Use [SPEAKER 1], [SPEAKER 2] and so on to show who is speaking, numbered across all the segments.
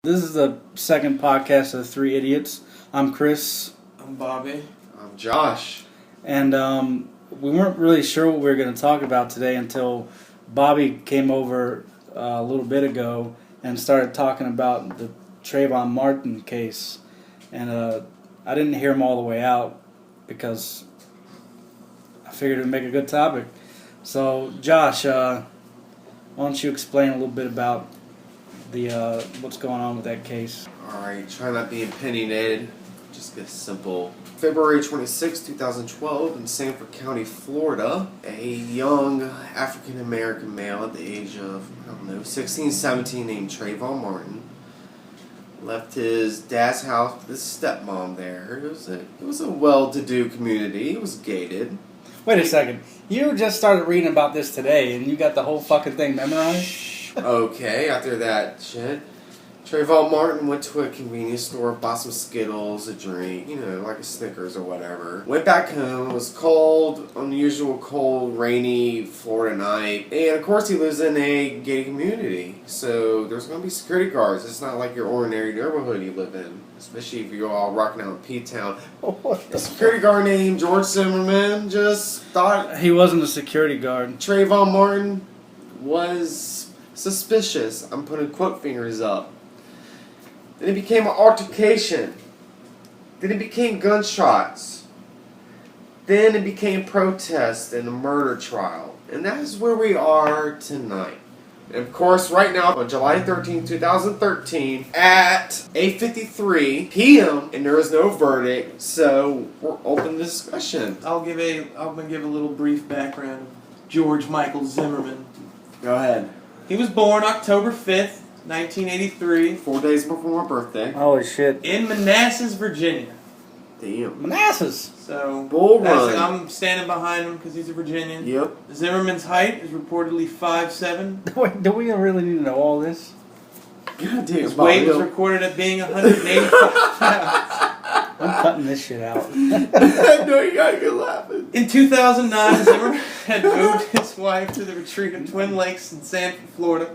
[SPEAKER 1] This is the second podcast of the Three Idiots. I'm Chris.
[SPEAKER 2] I'm Bobby.
[SPEAKER 3] I'm Josh.
[SPEAKER 1] And we weren't really sure what we were going to talk about today until Bobby came over a little bit ago and started talking about the Trayvon Martin case. And I didn't hear him all the way out because I figured it would make a good topic. So, Josh, why don't you explain a little bit about the what's going on with that case?
[SPEAKER 3] Alright, try not being opinionated. Just get simple. February 26, 2012, in Sanford County, Florida, a young African-American male at the age of, 16, 17, named Trayvon Martin, left his dad's house with his stepmom there. It was a well-to-do community. It was gated.
[SPEAKER 1] Wait a second. You just started reading about this today, and you got the whole fucking thing memorized?
[SPEAKER 3] Okay, after that shit, Trayvon Martin went to a convenience store, bought some Skittles, a drink, like a Snickers or whatever. Went back home. It was cold, unusual cold, rainy Florida night. And of course he lives in a gated community, so there's going to be security guards. It's not like your ordinary neighborhood you live in, especially if you're all rocking out in P-Town. A security guard named George Zimmerman just thought
[SPEAKER 1] He wasn't a security guard.
[SPEAKER 3] Trayvon Martin was suspicious. I'm putting quote fingers up. Then it became an altercation. Then it became gunshots. Then it became protests and a murder trial. And that is where we are tonight. And of course, right now, on July 13, 2013, at 8:53 p.m., and there is no verdict, so we're open to discussion.
[SPEAKER 2] I'm gonna give a little brief background of George Michael Zimmerman.
[SPEAKER 3] Go ahead.
[SPEAKER 2] He was born October 5th, 1983,
[SPEAKER 3] 4 days before my birthday.
[SPEAKER 1] Holy shit.
[SPEAKER 2] in Manassas, Virginia.
[SPEAKER 3] Damn.
[SPEAKER 1] Manassas!
[SPEAKER 2] So
[SPEAKER 3] Bull run.
[SPEAKER 2] I'm standing behind him because he's a Virginian.
[SPEAKER 3] Yep.
[SPEAKER 2] Zimmerman's height is reportedly 5'7".
[SPEAKER 1] Wait, do we really need to know all this?
[SPEAKER 3] God damn.
[SPEAKER 2] His weight was recorded at being 185 pounds.
[SPEAKER 1] I'm cutting this shit out.
[SPEAKER 3] I know you gotta get laughing.
[SPEAKER 2] In 2009, Zimmerman had moved his wife to the retreat of Twin Lakes in Sanford, Florida,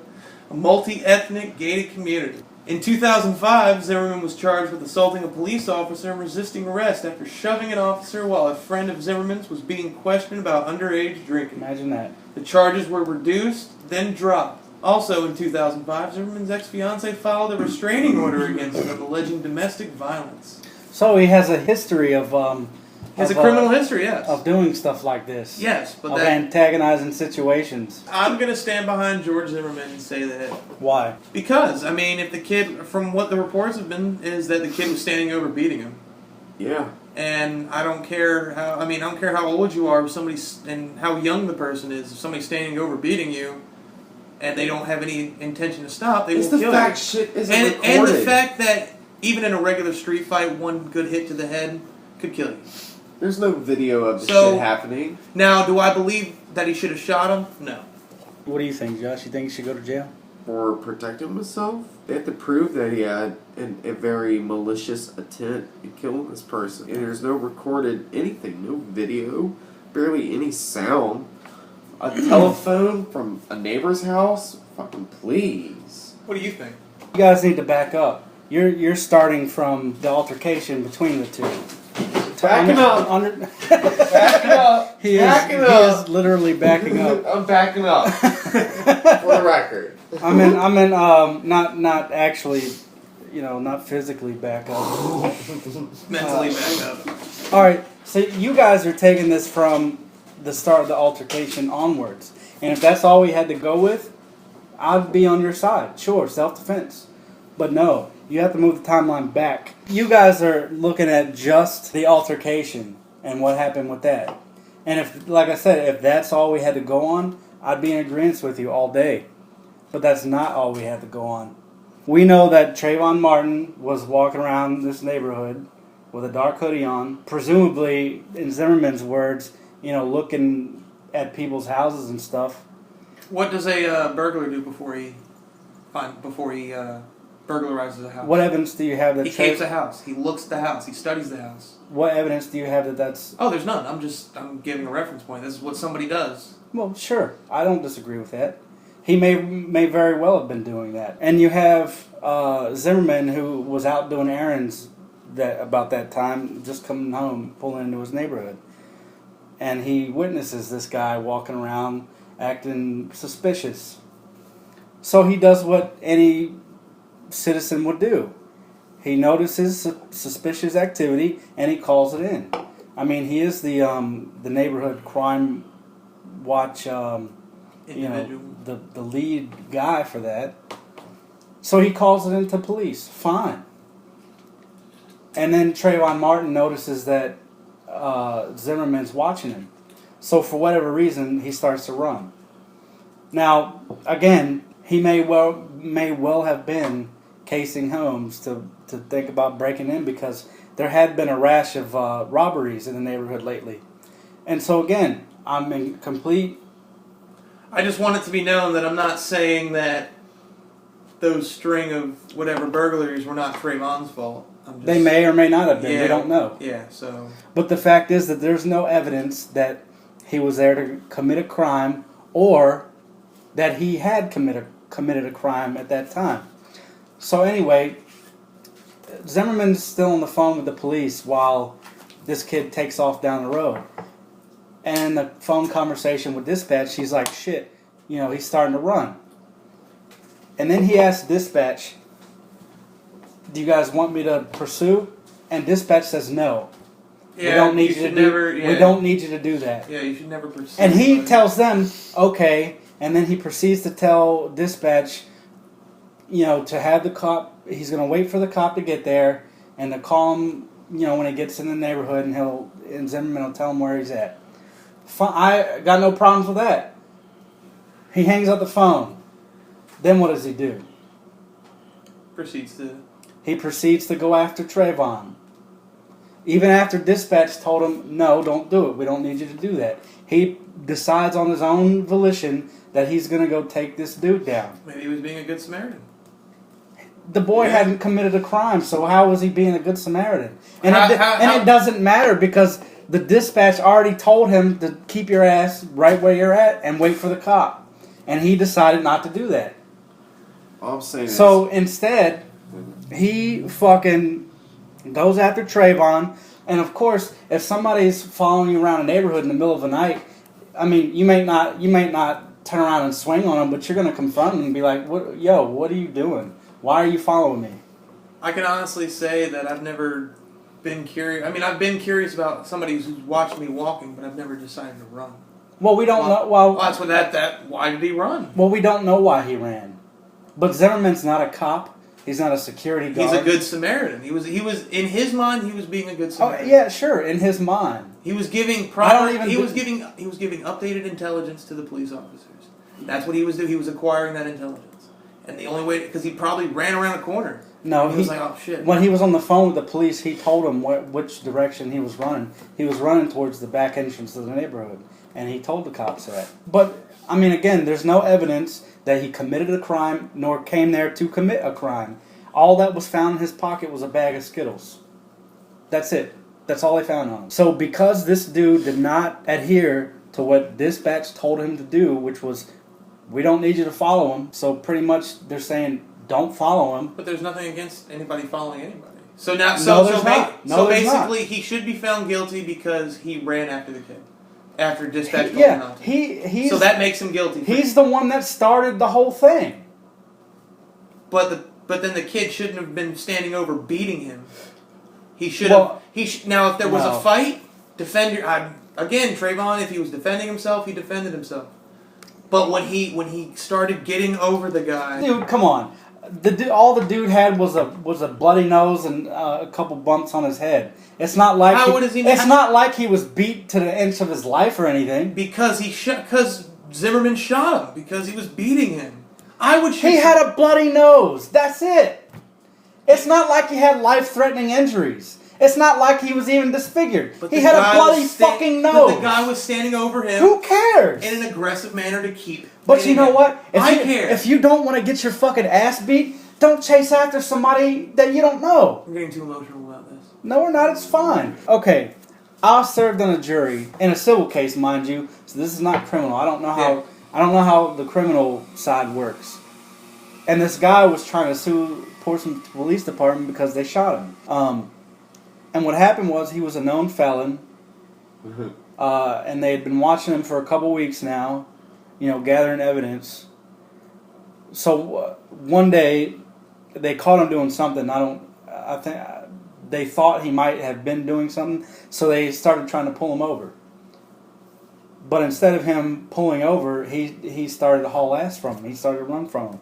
[SPEAKER 2] a multi-ethnic gated community. In 2005, Zimmerman was charged with assaulting a police officer and resisting arrest after shoving an officer while a friend of Zimmerman's was being questioned about underage drinking.
[SPEAKER 1] Imagine that.
[SPEAKER 2] The charges were reduced, then dropped. Also in 2005, Zimmerman's ex-fiancée filed a restraining order against him, alleging domestic violence.
[SPEAKER 1] So he has a history of
[SPEAKER 2] Has a criminal history, yes.
[SPEAKER 1] of doing stuff like this.
[SPEAKER 2] Yes, but
[SPEAKER 1] of antagonizing situations.
[SPEAKER 2] I'm going to stand behind George Zimmerman and say that.
[SPEAKER 1] Why?
[SPEAKER 2] Because, if the kid, from what the reports have been, is that the kid was standing over beating him.
[SPEAKER 3] Yeah.
[SPEAKER 2] And I don't care how old you are, and how young the person is. If somebody's standing over beating you, and they don't have any intention to stop, they will kill you.
[SPEAKER 3] It's the fact shit isn't recorded.
[SPEAKER 2] And the fact that even in a regular street fight, one good hit to the head could kill you.
[SPEAKER 3] There's no video of the shit happening.
[SPEAKER 2] Now, do I believe that he should have shot him? No.
[SPEAKER 1] What do you think, Josh? You think he should go to jail?
[SPEAKER 3] For protecting himself? They have to prove that he had a very malicious intent in killing this person. And there's no recorded anything, no video, barely any sound. A telephone from a neighbor's house? Fucking please.
[SPEAKER 2] What do you think?
[SPEAKER 1] You guys need to back up. You're starting from the altercation between the two.
[SPEAKER 3] Backing up. Backing up.
[SPEAKER 1] He is literally backing up.
[SPEAKER 3] I'm backing up. For the record.
[SPEAKER 1] I mean, not actually, not physically back up.
[SPEAKER 2] Mentally back up.
[SPEAKER 1] All right, so you guys are taking this from the start of the altercation onwards, and if that's all we had to go with, I'd be on your side. Sure, self-defense, but no. You have to move the timeline back. You guys are looking at just the altercation and what happened with that. And if, like I said, if that's all we had to go on, I'd be in agreement with you all day. But that's not all we had to go on. We know that Trayvon Martin was walking around this neighborhood with a dark hoodie on, presumably, in Zimmerman's words, looking at people's houses and stuff.
[SPEAKER 2] What does a burglar do before he burglarizes a house?
[SPEAKER 1] What evidence do you have that...
[SPEAKER 2] He capes a house. He looks at the house. He studies the house.
[SPEAKER 1] What evidence do you have that that's...
[SPEAKER 2] Oh, there's none. I'm giving a reference point. This is what somebody does.
[SPEAKER 1] Well, sure. I don't disagree with that. He may very well have been doing that. And you have Zimmerman, who was out doing errands about that time, just coming home, pulling into his neighborhood. And he witnesses this guy walking around acting suspicious. So he does what any citizen would do. He notices suspicious activity and he calls it in. I mean, he is the neighborhood crime watch, the lead guy for that. So he calls it into police. Fine. And then Trayvon Martin notices that Zimmerman's watching him. So for whatever reason, he starts to run. Now, again, he may well have been casing homes to think about breaking in, because there had been a rash of robberies in the neighborhood lately. And so again, I'm in complete...
[SPEAKER 2] I just want it to be known that I'm not saying that those string of whatever burglaries were not Trayvon's fault.
[SPEAKER 1] They may or may not have been.
[SPEAKER 2] Yeah,
[SPEAKER 1] we don't know.
[SPEAKER 2] Yeah, so...
[SPEAKER 1] But the fact is that there's no evidence that he was there to commit a crime or that he had committed a crime at that time. So anyway, Zimmerman's still on the phone with the police while this kid takes off down the road. And the phone conversation with dispatch, he's like, shit, he's starting to run. And then he asks dispatch, do you guys want me to pursue? And dispatch says no.
[SPEAKER 2] Yeah,
[SPEAKER 1] we don't need you to
[SPEAKER 2] never,
[SPEAKER 1] do.
[SPEAKER 2] yeah.
[SPEAKER 1] We don't need you to do that.
[SPEAKER 2] Yeah, you should never pursue.
[SPEAKER 1] And he tells them, okay, and then he proceeds to tell dispatch, to have the cop. He's going to wait for the cop to get there and to call him, when he gets in the neighborhood, and Zimmerman will tell him where he's at. I got no problems with that. He hangs up the phone. Then what does he do? He proceeds to go after Trayvon. Even after dispatch told him, no, don't do it. We don't need you to do that. He decides on his own volition that he's going to go take this dude down.
[SPEAKER 2] Maybe he was being a good Samaritan.
[SPEAKER 1] The boy hadn't committed a crime, so how was he being a good Samaritan? And it doesn't matter, because the dispatch already told him to keep your ass right where you're at and wait for the cop. And he decided not to do that.
[SPEAKER 3] All I'm saying is...
[SPEAKER 1] So instead, he fucking goes after Trayvon. And of course, if somebody's following you around a neighborhood in the middle of the night, I mean, you may not turn around and swing on him, but you're going to confront him and be like, what are you doing? Why are you following me?
[SPEAKER 2] I can honestly say that I've never been curious. I mean, I've been curious about somebody who's watched me walking, but I've never decided to run.
[SPEAKER 1] Well, we don't know. Well,
[SPEAKER 2] that's what why did he run?
[SPEAKER 1] Well, we don't know why he ran. But Zimmerman's not a cop. He's not a security guard.
[SPEAKER 2] He's a good Samaritan. He was in his mind, he was being a good Samaritan.
[SPEAKER 1] Oh, yeah, sure, in his mind.
[SPEAKER 2] He was giving he was giving updated intelligence to the police officers. That's what he was doing. He was acquiring that intelligence. And the only way, because he probably ran around a corner.
[SPEAKER 1] No,
[SPEAKER 2] he was like, oh shit.
[SPEAKER 1] When he was on the phone with the police, he told them which direction he was running. He was running towards the back entrance of the neighborhood. And he told the cops that. But, I mean, again, there's no evidence that he committed a crime, nor came there to commit a crime. All that was found in his pocket was a bag of Skittles. That's it. That's all they found on him. So because this dude did not adhere to what dispatch told him to do, which was, we don't need you to follow him, so pretty much they're saying, don't follow him.
[SPEAKER 2] But there's nothing against anybody following anybody. So now, basically, he should be found guilty because he ran after the kid. After dispatch told him not to. So that makes him guilty.
[SPEAKER 1] He's the one that started the whole thing.
[SPEAKER 2] But then the kid shouldn't have been standing over beating him. He should have. Now, if there was a fight, again, Trayvon, if he was defending himself, he defended himself. But when he started getting over the guy,
[SPEAKER 1] dude, come on. All the dude had was a bloody nose and a couple bumps on his head. It's not like not like he was beat to the inch of his life or anything.
[SPEAKER 2] Because Zimmerman shot him because he was beating him.
[SPEAKER 1] He had a bloody nose. That's it. It's not like he had life-threatening injuries. It's not like he was even disfigured. He had a bloody fucking nose.
[SPEAKER 2] But the guy was standing over him.
[SPEAKER 1] Who cares?
[SPEAKER 2] In an aggressive manner to keep.
[SPEAKER 1] But you know what?
[SPEAKER 2] I care.
[SPEAKER 1] If you don't want to get your fucking ass beat, don't chase after somebody that you don't know.
[SPEAKER 2] I'm getting too emotional about this.
[SPEAKER 1] No, we're not. It's fine. Okay. I served on a jury in a civil case, mind you. So this is not criminal. I don't know I don't know how the criminal side works. And this guy was trying to sue Portsmouth Police Department because they shot him. And what happened was he was a known felon. And they had been watching him for a couple weeks now, gathering evidence. So one day they caught him doing something. I think they thought he might have been doing something, so they started trying to pull him over. But instead of him pulling over, he started to haul ass from him. He started to run from him.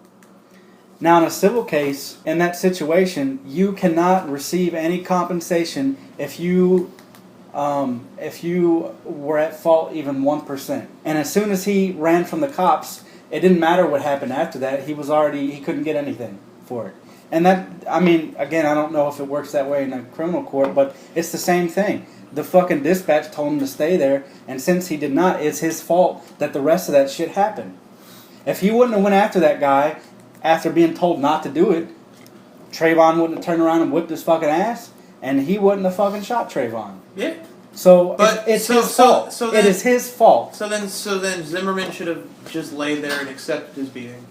[SPEAKER 1] Now, in a civil case, in that situation, you cannot receive any compensation if you were at fault even 1%. And as soon as he ran from the cops, it didn't matter what happened after that. He couldn't get anything for it. And that, again, I don't know if it works that way in a criminal court, but it's the same thing. The fucking dispatch told him to stay there, and since he did not, it's his fault that the rest of that shit happened. If he wouldn't have went after that guy after being told not to do it, Trayvon wouldn't have turned around and whipped his fucking ass, and he wouldn't have fucking shot Trayvon.
[SPEAKER 2] Yeah.
[SPEAKER 1] So it's his fault. It is his fault.
[SPEAKER 2] So then Zimmerman should have just laid there and accepted his beating.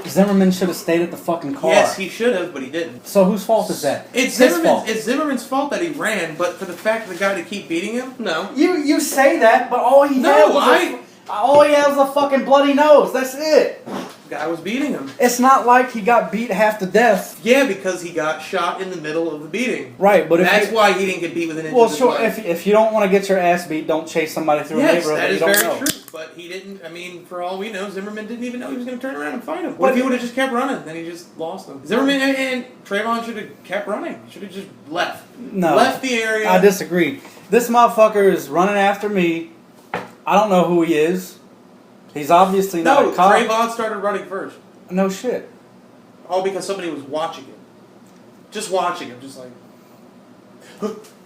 [SPEAKER 1] Zimmerman should have stayed at the fucking car.
[SPEAKER 2] Yes, he should have, but he didn't.
[SPEAKER 1] So whose fault is that?
[SPEAKER 2] It's Zimmerman's fault that he ran, but for the fact of the guy to keep beating him, no.
[SPEAKER 1] You say that, but all he had was a fucking bloody nose. That's it.
[SPEAKER 2] The guy was beating him.
[SPEAKER 1] It's not like he got beat half to death.
[SPEAKER 2] Yeah, because he got shot in the middle of the beating.
[SPEAKER 1] Right, but
[SPEAKER 2] that's why he didn't get beat with an inch of his life.
[SPEAKER 1] If you don't want to get your ass beat, don't chase somebody through a neighborhood that you don't know.
[SPEAKER 2] That is very true. But he didn't. For all we know, Zimmerman didn't even know he was going to turn around and fight him. What if he would have just kept running? Then he just lost him. Zimmerman and Trayvon should have kept running. Should have just left.
[SPEAKER 1] No,
[SPEAKER 2] left the area.
[SPEAKER 1] I disagree. This motherfucker is running after me. I don't know who he is. He's obviously not a cop.
[SPEAKER 2] Trayvon started running first.
[SPEAKER 1] No shit.
[SPEAKER 2] All because somebody was watching him. Just watching him, just like...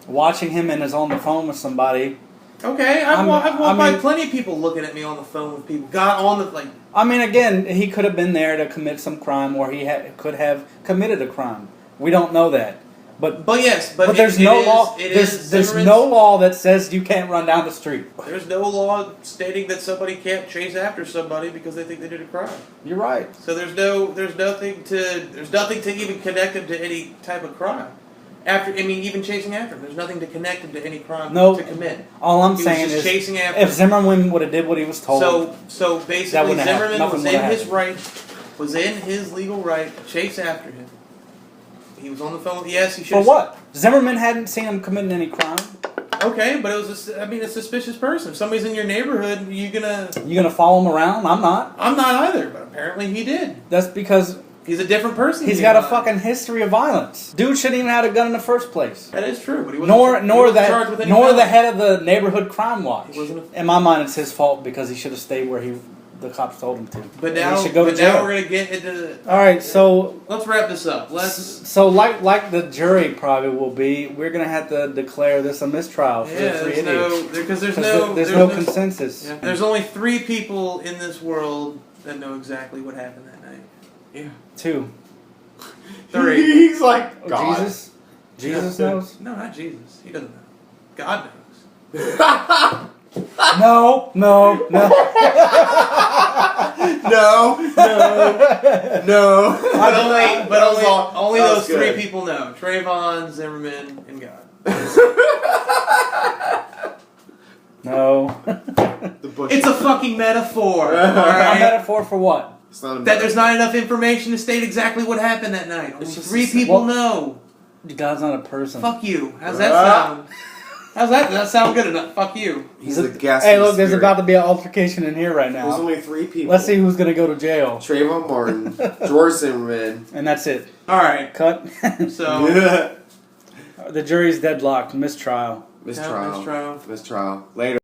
[SPEAKER 1] watching him and is on the phone with somebody.
[SPEAKER 2] Okay, I've walked by plenty of people looking at me on the phone with people. Got on the, like...
[SPEAKER 1] again, he could have been there to commit some crime, or he could have committed a crime. We don't know that. But there's no law. There's no law that says you can't run down the street.
[SPEAKER 2] There's no law stating that somebody can't chase after somebody because they think they did a crime.
[SPEAKER 1] You're right.
[SPEAKER 2] So there's nothing to even connect him to any type of crime. Even chasing after him, there's nothing to connect him to any crime to commit.
[SPEAKER 1] All I'm saying is,
[SPEAKER 2] chasing after
[SPEAKER 1] if Zimmerman would have did what he was told,
[SPEAKER 2] so basically Zimmerman was in his legal right to chase after him. He was on the phone. Yes, he should.
[SPEAKER 1] For what? Zimmerman hadn't seen him committing any crime.
[SPEAKER 2] Okay, but it was a suspicious person. If somebody's in your neighborhood, you gonna follow him around? I'm not. I'm not either, but apparently he did.
[SPEAKER 1] That's because
[SPEAKER 2] he's a different person.
[SPEAKER 1] He's got a fucking history of violence. Dude shouldn't even have a gun in the first place.
[SPEAKER 2] That is true, but he wasn't charged with any
[SPEAKER 1] the head of the neighborhood crime watch. In my mind, it's his fault because he should have stayed where the cops told him to.
[SPEAKER 2] But now,
[SPEAKER 1] he should go to jail.
[SPEAKER 2] Now we're gonna get into.
[SPEAKER 1] All right, so
[SPEAKER 2] let's wrap this up.
[SPEAKER 1] So like the jury probably will be, we're gonna have to declare this a mistrial for the three idiots.
[SPEAKER 2] Because there's no
[SPEAKER 1] consensus.
[SPEAKER 2] Yeah. There's only 3 people in this world that know exactly what happened that night. Yeah.
[SPEAKER 1] 2.
[SPEAKER 2] 3.
[SPEAKER 3] He's like God.
[SPEAKER 1] Jesus. Jesus knows.
[SPEAKER 2] No, not Jesus. He doesn't know. God knows.
[SPEAKER 1] No.
[SPEAKER 3] No.
[SPEAKER 2] But only those 3 people know. Trayvon, Zimmerman, and God.
[SPEAKER 1] No.
[SPEAKER 2] It's a fucking metaphor.
[SPEAKER 1] All right? A metaphor for what?
[SPEAKER 2] That there's not enough information to state exactly what happened that night. Only 3 people know.
[SPEAKER 1] God's not a person.
[SPEAKER 2] Fuck you. How's that sound? Does that sound good enough? Fuck you.
[SPEAKER 3] He's a gas.
[SPEAKER 1] Hey, look, there's about to be an altercation in here right now.
[SPEAKER 3] There's only 3 people.
[SPEAKER 1] Let's see who's going to go to jail.
[SPEAKER 3] Trayvon Martin, George Zimmerman.
[SPEAKER 1] And that's it.
[SPEAKER 2] All right.
[SPEAKER 1] Cut.
[SPEAKER 2] So.
[SPEAKER 1] The jury's deadlocked. Mistrial.
[SPEAKER 3] Mistrial. Later.